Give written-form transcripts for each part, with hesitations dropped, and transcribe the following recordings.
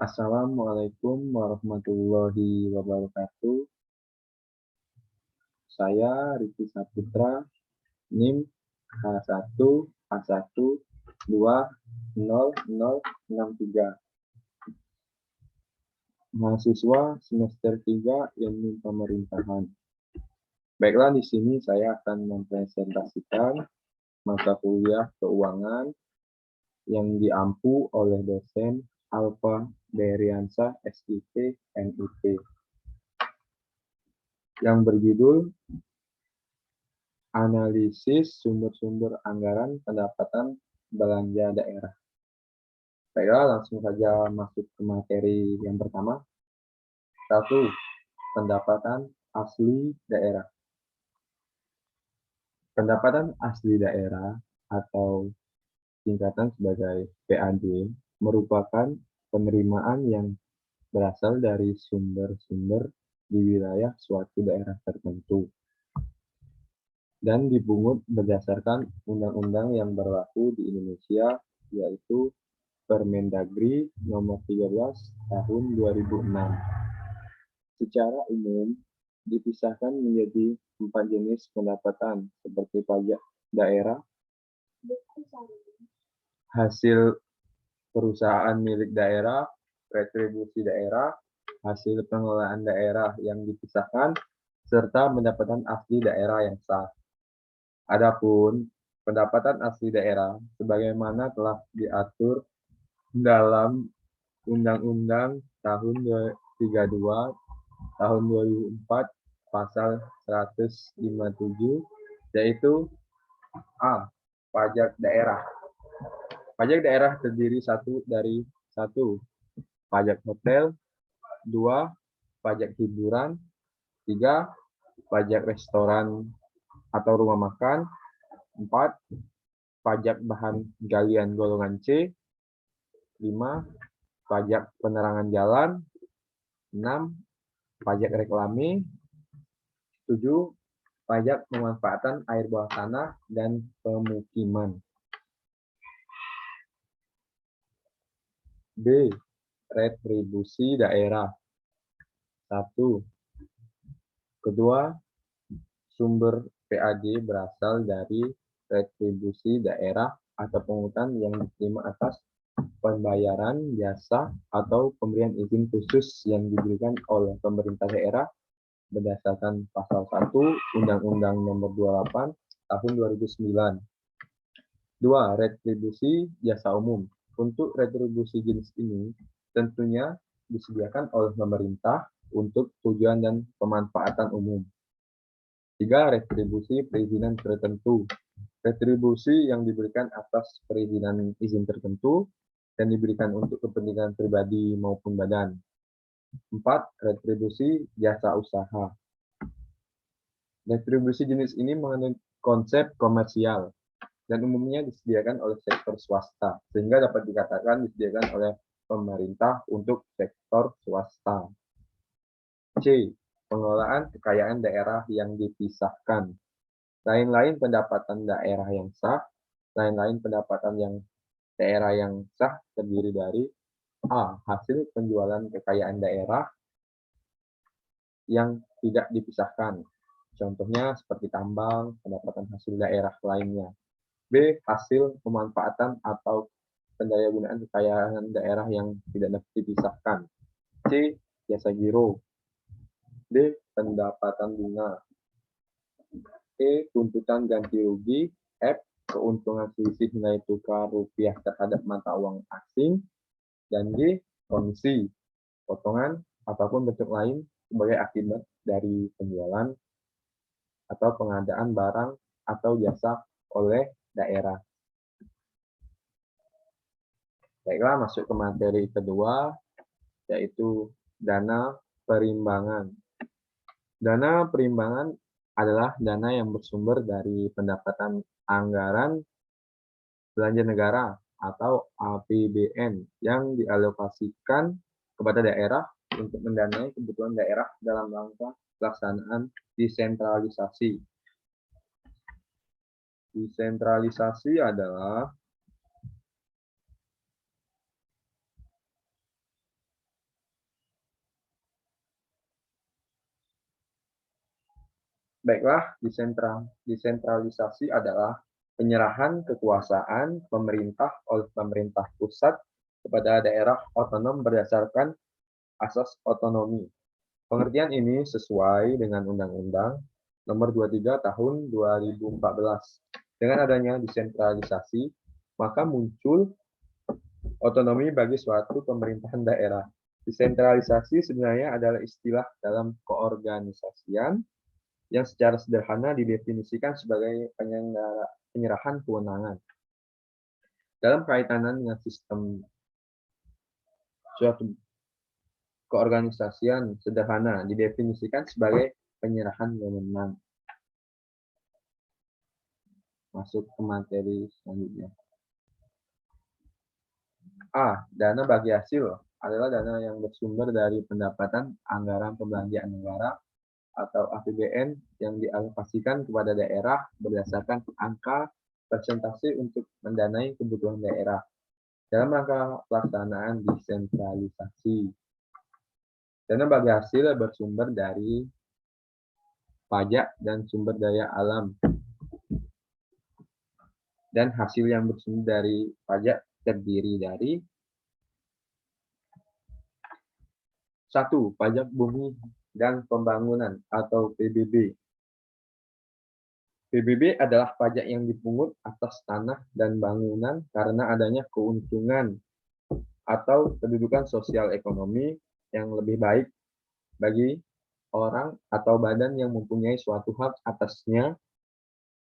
Assalamualaikum warahmatullahi wabarakatuh. Saya Riki Saputra, NIM H1A1200063, mahasiswa semester 3 Ilmu Pemerintahan. Baiklah, di sini saya akan mempresentasikan mata kuliah keuangan yang diampu oleh dosen Alfa Deriansa SIP MIP yang berjudul Analisis Sumber-Sumber Anggaran Pendapatan Belanja Daerah. Baiklah, langsung saja masuk ke materi yang pertama. 1. Pendapatan asli daerah. Pendapatan asli daerah atau singkatan sebagai PAD merupakan penerimaan yang berasal dari sumber-sumber di wilayah suatu daerah tertentu dan dipungut berdasarkan undang-undang yang berlaku di Indonesia, yaitu Permendagri Nomor 13 Tahun 2006. Secara umum dipisahkan menjadi 4 jenis pendapatan seperti pajak daerah, hasil perusahaan milik daerah, retribusi daerah, hasil pengelolaan daerah yang dipisahkan, serta pendapatan asli daerah yang sah. Adapun pendapatan asli daerah sebagaimana telah diatur dalam Undang-Undang Tahun 32 Tahun 2004 Pasal 157, yaitu A. Pajak daerah. Pajak daerah terdiri dari 1. Pajak hotel, 2. Pajak hiburan, 3. Pajak restoran atau rumah makan, 4. Pajak bahan galian golongan C, 5. Pajak penerangan jalan, 6. Pajak reklame, 7. Pajak pemanfaatan air bawah tanah dan pemukiman. B. Retribusi daerah. 1. Kedua, sumber PAD berasal dari retribusi daerah atau pungutan yang diterima atas pembayaran jasa atau pemberian izin khusus yang diberikan oleh pemerintah daerah berdasarkan Pasal 1 Undang-Undang Nomor 28 Tahun 2009. 2. Retribusi jasa umum. Untuk retribusi jenis ini tentunya disediakan oleh pemerintah untuk tujuan dan pemanfaatan umum. 3. Retribusi perizinan tertentu. Retribusi yang diberikan atas perizinan izin tertentu dan diberikan untuk kepentingan pribadi maupun badan. 4. Retribusi jasa usaha. Retribusi jenis ini mengandung konsep komersial dan umumnya disediakan oleh sektor swasta, sehingga dapat dikatakan disediakan oleh pemerintah untuk sektor swasta. C. Pengelolaan kekayaan daerah yang dipisahkan. Lain-lain pendapatan daerah yang sah, lain-lain pendapatan yang daerah yang sah terdiri dari A. Hasil penjualan kekayaan daerah yang tidak dipisahkan. Contohnya seperti tambang, pendapatan hasil daerah lainnya. B. Hasil pemanfaatan atau pendayagunaan kekayaan daerah yang tidak dapat dipisahkan. C. Jasa giro. D. Pendapatan bunga. E. Tuntutan ganti rugi. F. Keuntungan selisih nilai tukar rupiah terhadap mata uang asing. Dan D. Komisi, potongan, ataupun bentuk lain sebagai akibat dari penjualan atau pengadaan barang atau jasa oleh daerah. Baiklah, masuk ke materi kedua, yaitu dana perimbangan. Dana perimbangan adalah dana yang bersumber dari pendapatan anggaran belanja negara atau APBN yang dialokasikan kepada daerah untuk mendanai kebutuhan daerah dalam rangka pelaksanaan desentralisasi. Desentralisasi adalah Baiklah, desentralisasi adalah penyerahan kekuasaan pemerintah oleh pemerintah pusat kepada daerah otonom berdasarkan asas otonomi. Pengertian ini sesuai dengan Undang-Undang Nomor 23 Tahun 2014. Dengan adanya desentralisasi, maka muncul otonomi bagi suatu pemerintahan daerah. Desentralisasi sebenarnya adalah istilah dalam keorganisasian yang secara sederhana didefinisikan sebagai penyerahan kewenangan dalam kaitan dengan sistem suatu keorganisasian sederhana didefinisikan sebagai penyerahan wewenang. Masuk ke materi selanjutnya. A. Dana bagi hasil adalah dana yang bersumber dari pendapatan anggaran pembelanjaan negara atau APBN yang dialokasikan kepada daerah berdasarkan angka persentase untuk mendanai kebutuhan daerah dalam rangka pelaksanaan desentralisasi. Dana bagi hasil bersumber dari pajak dan sumber daya alam. Dan hasil yang bersumber dari pajak terdiri dari 1. Pajak bumi dan pembangunan atau PBB. PBB adalah pajak yang dipungut atas tanah dan bangunan karena adanya keuntungan atau kedudukan sosial ekonomi yang lebih baik bagi orang atau badan yang mempunyai suatu hak atasnya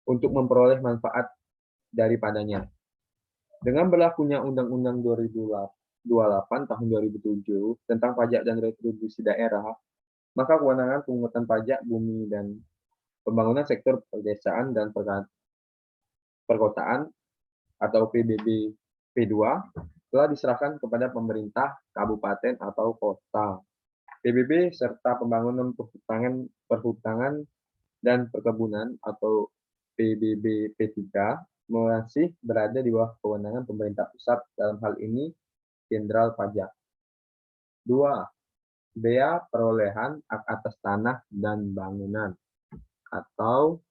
untuk memperoleh manfaat daripadanya. Dengan berlakunya Undang-Undang 2028 tahun 2007 tentang pajak dan retribusi daerah, maka kewenangan pemungutan pajak bumi dan pembangunan sektor pedesaan dan perkotaan atau PBB P2 telah diserahkan kepada pemerintah kabupaten atau kota. PBB serta pembangunan perhutangan dan perkebunan atau PBB P3 masih berada di bawah kewenangan pemerintah pusat, dalam hal ini Jenderal Pajak. 2. Bea perolehan hak atas tanah dan bangunan atau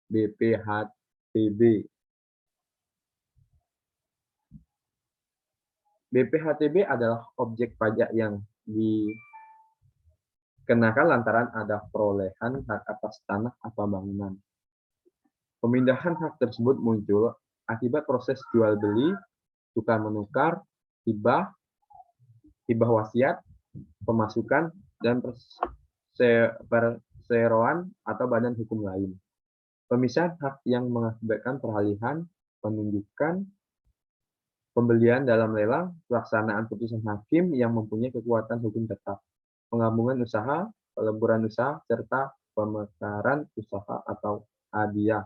BPHTB. BPHTB adalah objek pajak yang dikenakan lantaran ada perolehan hak atas tanah atau bangunan. Pemindahan hak tersebut muncul akibat proses jual beli, tukar menukar, hibah wasiat, pemasukan, dan perseroan atau badan hukum lain. Pemisahan hak yang mengakibatkan peralihan, penunjukan, pembelian dalam lelang, pelaksanaan putusan hakim yang mempunyai kekuatan hukum tetap, penggabungan usaha, peleburan usaha, serta pemekaran usaha atau hadiah.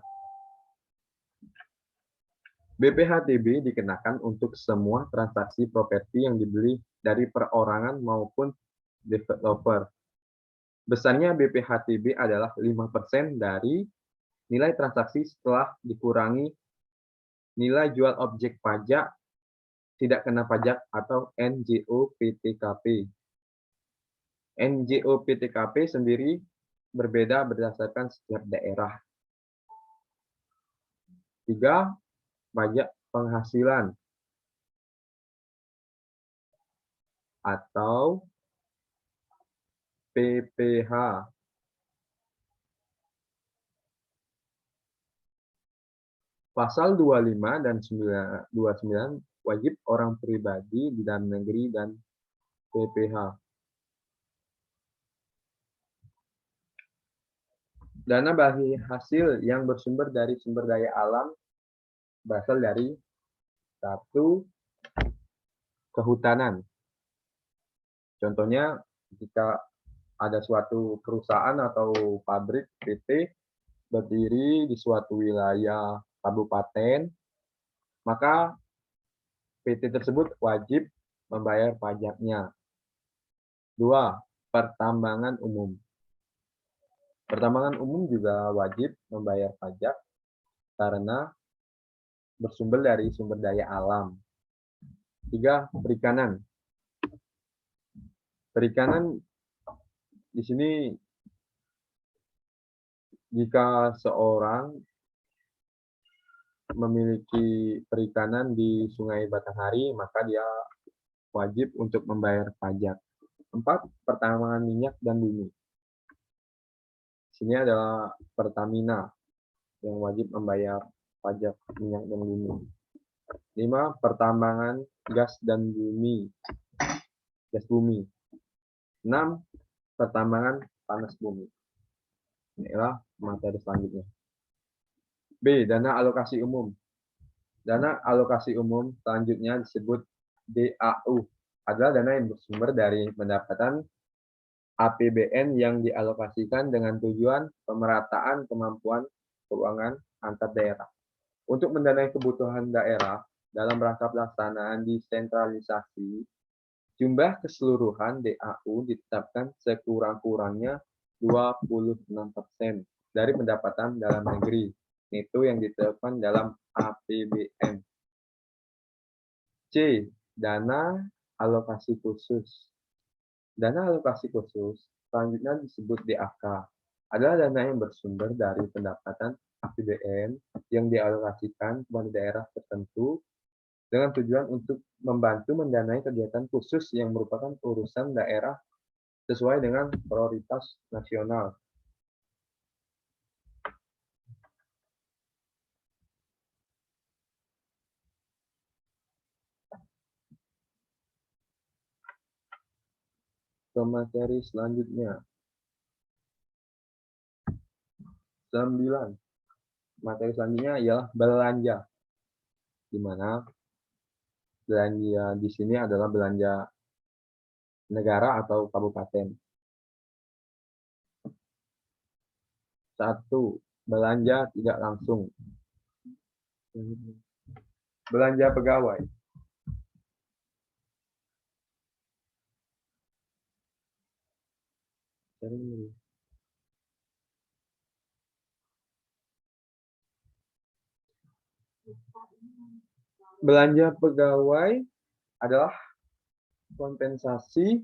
BPHTB dikenakan untuk semua transaksi properti yang dibeli dari perorangan maupun developer. Besarnya BPHTB adalah 5% dari nilai transaksi setelah dikurangi nilai jual objek pajak tidak kena pajak atau NJOPTKP. NJOPTKP sendiri berbeda berdasarkan setiap daerah. 3. Pajak penghasilan atau PPH. Pasal 25 dan 29 wajib orang pribadi di dalam negeri dan PPH. Dana bagi hasil yang bersumber dari sumber daya alam berasal dari 1. Kehutanan. Contohnya jika ada suatu perusahaan atau pabrik PT berdiri di suatu wilayah kabupaten, maka PT tersebut wajib membayar pajaknya. 2. Pertambangan umum. Pertambangan umum juga wajib membayar pajak karena bersumber dari sumber daya alam. 3. Perikanan. Perikanan di sini Jika seorang memiliki perikanan di Sungai Batanghari, maka dia wajib untuk membayar pajak. 4. Pertambangan minyak dan bumi. Sini adalah Pertamina yang wajib membayar pajak minyak dan bumi. 5. Pertambangan gas dan bumi. Gas bumi. 6. Pertambangan panas bumi. Inilah materi selanjutnya. B. Dana alokasi umum. Dana alokasi umum selanjutnya disebut DAU. Adalah dana yang bersumber dari pendapatan APBN yang dialokasikan dengan tujuan pemerataan kemampuan keuangan antar daerah. Untuk mendanai kebutuhan daerah dalam rangka pelaksanaan desentralisasi, jumlah keseluruhan DAU ditetapkan sekurang-kurangnya 26% dari pendapatan dalam negeri. Itu yang ditetapkan dalam APBN. C. Dana alokasi khusus. Dana alokasi khusus selanjutnya disebut DAK. Adalah dana yang bersumber dari pendapatan APBN yang dialokasikan kepada daerah tertentu dengan tujuan untuk membantu mendanai kegiatan khusus yang merupakan urusan daerah sesuai dengan prioritas nasional. Ke materi selanjutnya. 9. Materi selanjutnya ialah belanja. Di mana belanja di sini adalah belanja negara atau kabupaten. 1. Belanja tidak langsung. Belanja pegawai. Belanja pegawai adalah kompensasi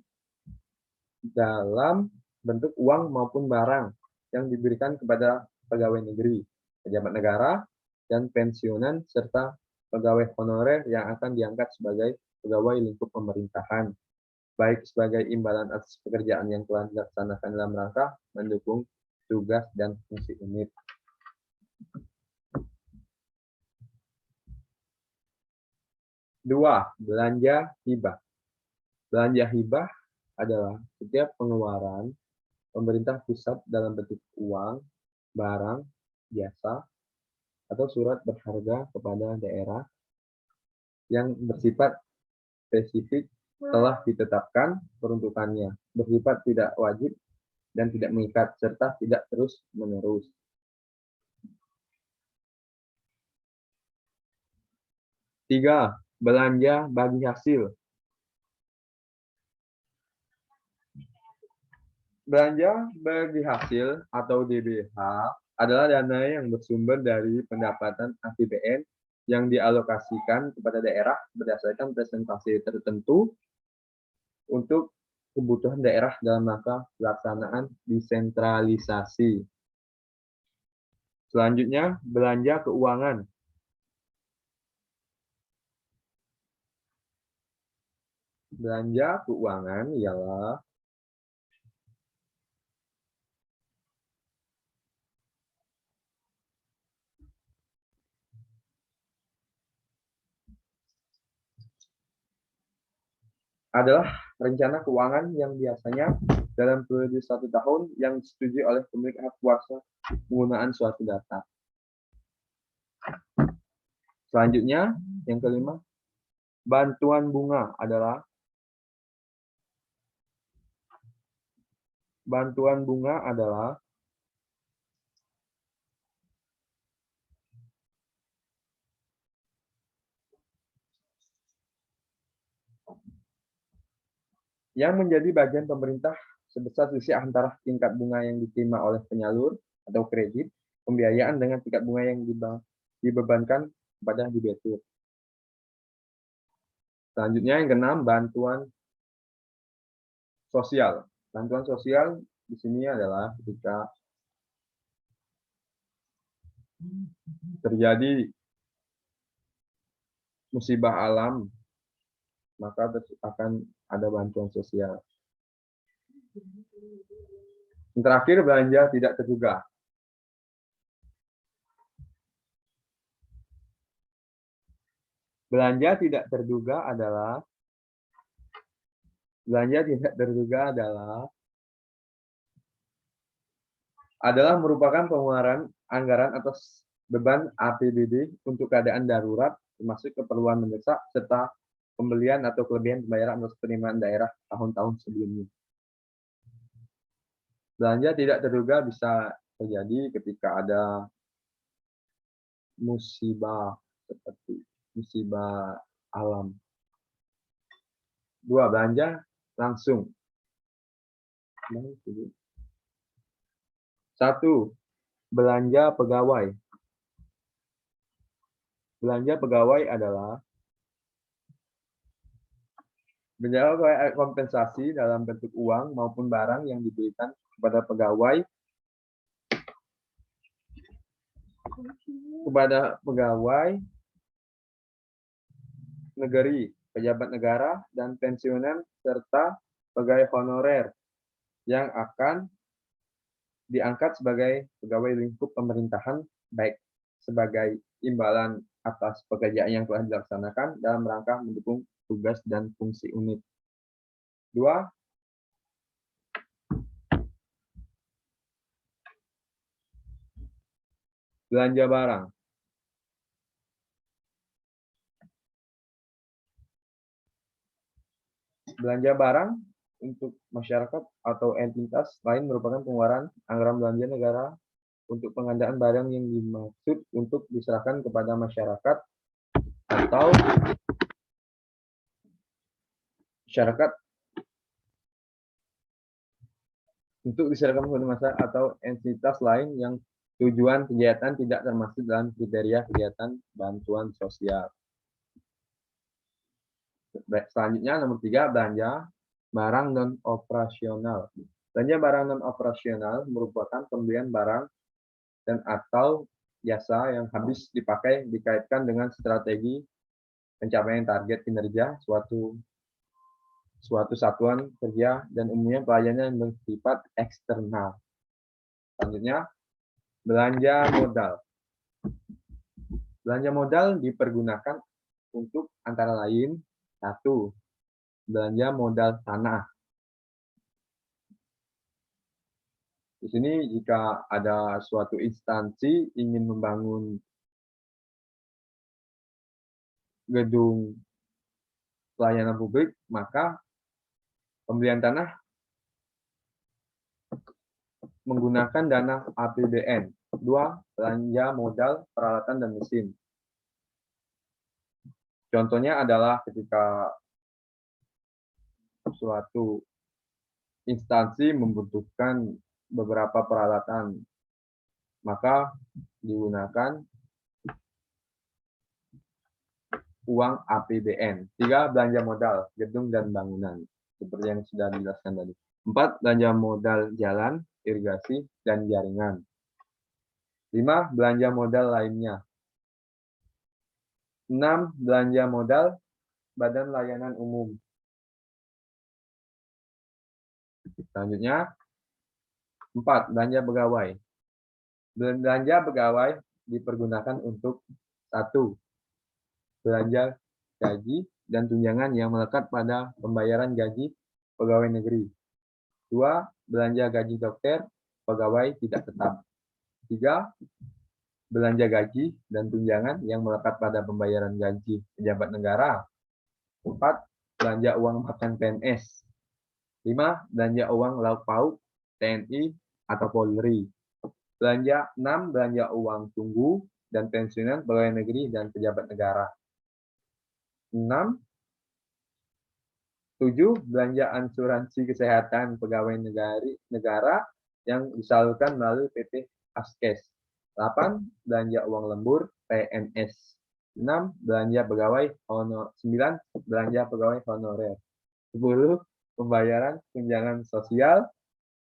dalam bentuk uang maupun barang yang diberikan kepada pegawai negeri, pejabat negara, dan pensiunan, serta pegawai honorer yang akan diangkat sebagai pegawai lingkup pemerintahan, baik sebagai imbalan atas pekerjaan yang telah dilaksanakan dalam rangka mendukung tugas dan fungsi unit. 2. Belanja hibah. Belanja hibah adalah setiap pengeluaran pemerintah pusat dalam bentuk uang, barang, jasa, atau surat berharga kepada daerah yang bersifat spesifik telah ditetapkan peruntukannya, bersifat tidak wajib dan tidak mengikat, serta tidak terus-menerus. 3. Belanja bagi hasil. Belanja bagi hasil atau DBH adalah dana yang bersumber dari pendapatan APBN yang dialokasikan kepada daerah berdasarkan presentasi tertentu untuk kebutuhan daerah dalam rangka pelaksanaan desentralisasi. Selanjutnya, belanja keuangan. Belanja keuangan ialah adalah rencana keuangan yang biasanya dalam periode 1 tahun yang disetujui oleh pemilik hak kuasa penggunaan suatu data. Selanjutnya, yang kelima, bantuan bunga adalah yang menjadi bagian pemerintah sebesar selisih antara tingkat bunga yang diterima oleh penyalur atau kredit pembiayaan dengan tingkat bunga yang dibebankan kepada debitur. Selanjutnya yang keenam, bantuan sosial. Bantuan sosial di sini adalah ketika terjadi musibah alam, maka akan ada bantuan sosial. Yang terakhir, belanja tidak terduga. Belanja tidak terduga adalah merupakan pengeluaran anggaran atau beban APBD untuk keadaan darurat, termasuk keperluan mendesak, serta pembelian atau kelebihan pembayaran atau penerimaan daerah tahun-tahun sebelumnya. Belanja tidak terduga bisa terjadi ketika ada musibah seperti musibah alam. 2. Belanja langsung. 1. Belanja pegawai. Belanja pegawai adalah belanja kompensasi dalam bentuk uang maupun barang yang diberikan kepada pegawai negeri, pejabat negara, dan pensiunan, serta pegawai honorer yang akan diangkat sebagai pegawai lingkup pemerintahan, baik sebagai imbalan atas pekerjaan yang telah dilaksanakan dalam rangka mendukung tugas dan fungsi unit. 2. Belanja barang. Belanja barang untuk masyarakat atau entitas lain merupakan pengeluaran anggaran belanja negara untuk pengadaan barang yang dimaksud untuk diserahkan kepada masyarakat atau atau entitas lain yang tujuan kegiatan tidak termasuk dalam kriteria kegiatan bantuan sosial. Selanjutnya nomor 3, belanja barang non operasional. Belanja barang non operasional merupakan pembelian barang dan atau jasa yang habis dipakai dikaitkan dengan strategi pencapaian target kinerja suatu satuan kerja dan umumnya pelayanan yang bersifat eksternal. Selanjutnya, belanja modal. Belanja modal dipergunakan untuk antara lain 1. Belanja modal tanah. Di sini jika ada suatu instansi ingin membangun gedung pelayanan publik, maka pembelian tanah menggunakan dana APBN. 2. Belanja modal peralatan dan mesin. Contohnya adalah ketika suatu instansi membutuhkan beberapa peralatan, maka digunakan uang APBN. 3. Belanja modal gedung dan bangunan, seperti yang sudah dijelaskan tadi. 4. Belanja modal jalan, irigasi, dan jaringan. 5. Belanja modal lainnya. 6. Belanja modal badan layanan umum. Selanjutnya, 4. Belanja pegawai. Belanja pegawai dipergunakan untuk 1. Belanja gaji dan tunjangan yang melekat pada pembayaran gaji pegawai negeri. 2. Belanja gaji dokter, pegawai tidak tetap. 3. Belanja gaji dan tunjangan yang melekat pada pembayaran gaji pejabat negara. 4. Belanja uang makan PNS. 5. Belanja uang lauk pauk TNI atau Polri. 6. Belanja uang tunggu dan pensiunan pegawai negeri dan pejabat negara. 6. 7. Belanja asuransi kesehatan pegawai negara yang disalurkan melalui PT Askes. 8. Belanja uang lembur PNS. 6. Belanja pegawai honor. 9. Belanja pegawai honorer. 10. Pembayaran tunjangan sosial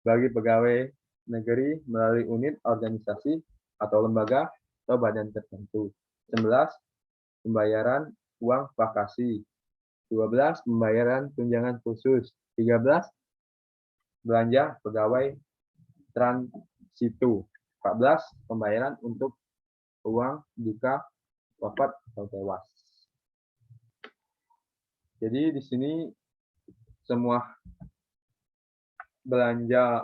bagi pegawai negeri melalui unit, organisasi, atau lembaga atau badan tertentu. 11. Pembayaran uang vakasi. 12. Pembayaran tunjangan khusus. 13. Belanja pegawai transitu. 14. Pembayaran untuk uang jika wafat atau tewas. Jadi di sini semua belanja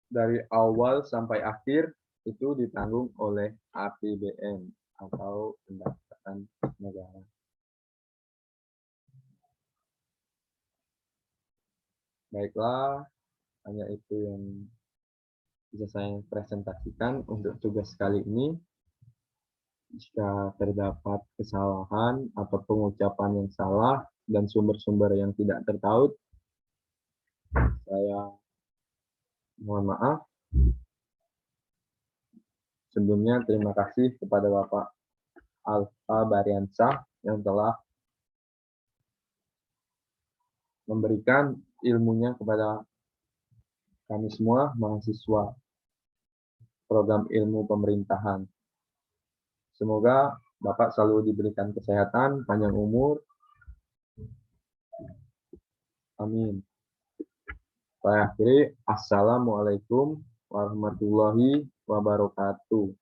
dari awal sampai akhir itu ditanggung oleh APBN atau pendapatan negara. Baiklah, hanya itu yang bisa saya presentasikan untuk tugas kali ini. Jika terdapat kesalahan atau pengucapan yang salah dan sumber-sumber yang tidak tertaut, saya mohon maaf. Sebelumnya terima kasih kepada Bapak Alfa Bariansyah yang telah memberikan ilmunya kepada kami semua mahasiswa program ilmu pemerintahan. Semoga Bapak selalu diberikan kesehatan, panjang umur. Amin. Saya akhiri. Assalamualaikum warahmatullahi wabarakatuh.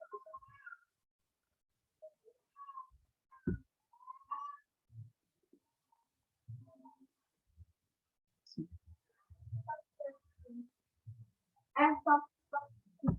Stop.